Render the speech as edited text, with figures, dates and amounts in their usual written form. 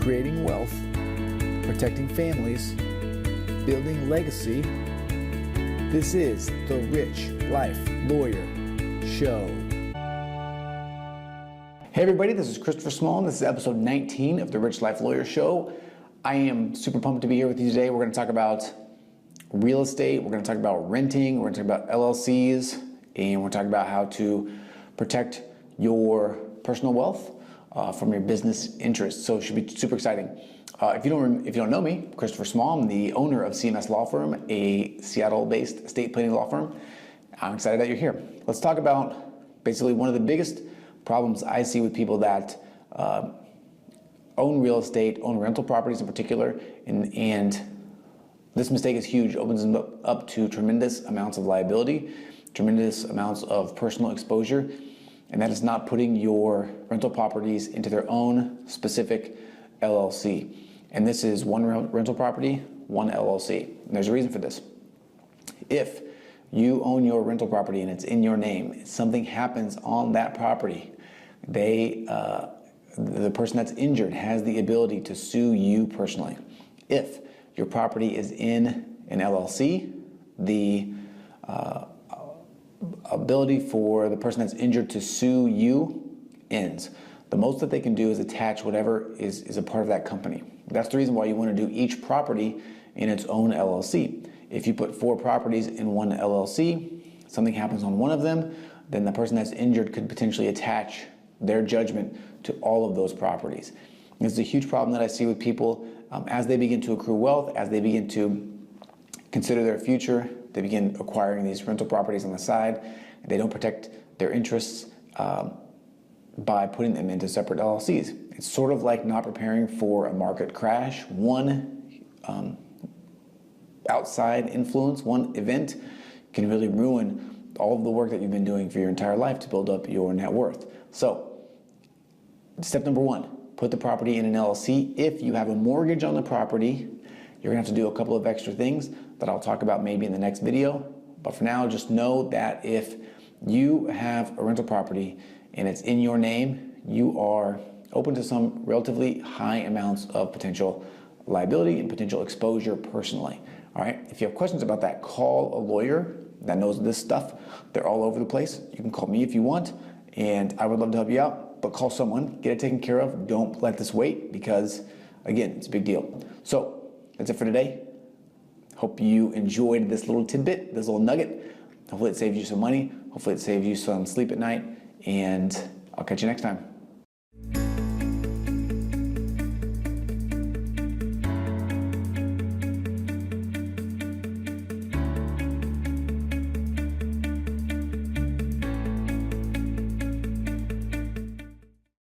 creating wealth, protecting families, building legacy. This is the Rich Life Lawyer Show. Hey everybody, this is Christopher Small, and this is episode 19 of the Rich Life Lawyer Show. I am super pumped to be here with you today. We're going to talk about real estate, we're going to talk about renting, we're going to talk about LLCs, and we're talking about how to protect your personal wealth from your business interests. So it should be super exciting. If you don't know me, Christopher Small, I'm the owner of CMS Law Firm, a Seattle-based estate planning law firm. I'm excited that you're here. Let's talk about basically one of the biggest problems I see with people that own real estate, own rental properties in particular, and this mistake is huge, opens them up to tremendous amounts of liability, tremendous amounts of personal exposure, and that is not putting your rental properties into their own specific LLC. And this is one rental property, one LLC. And there's a reason for this. If you own your rental property and it's in your name, if something happens on that property, the person that's injured has the ability to sue you personally. If your property is in an LLC, the ability for the person that's injured to sue you ends. The most that they can do is attach whatever is a part of that company. That's the reason why you want to do each property in its own LLC. If you put 4 properties in one LLC, something happens on one of them, then the person that's injured could potentially attach their judgment to all of those properties. This is a huge problem that I see with people as they begin to accrue wealth, as they begin to consider their future, they begin acquiring these rental properties on the side, and they don't protect their interests by putting them into separate LLCs. It's sort of like not preparing for a market crash. One outside influence, one event can really ruin all of the work that you've been doing for your entire life to build up your net worth. So, step number 1, put the property in an LLC. If you have a mortgage on the property, you're gonna have to do a couple of extra things that I'll talk about maybe in the next video. But for now, just know that if you have a rental property and it's in your name, you are open to some relatively high amounts of potential liability and potential exposure personally. All right, if you have questions about that, call a lawyer that knows this stuff. They're all over the place. You can call me if you want, and I would love to help you out, but call someone, get it taken care of. Don't let this wait because, again, it's a big deal. So that's it for today. Hope you enjoyed this little tidbit, this little nugget. Hopefully it saves you some money. Hopefully it saves you some sleep at night, and I'll catch you next time.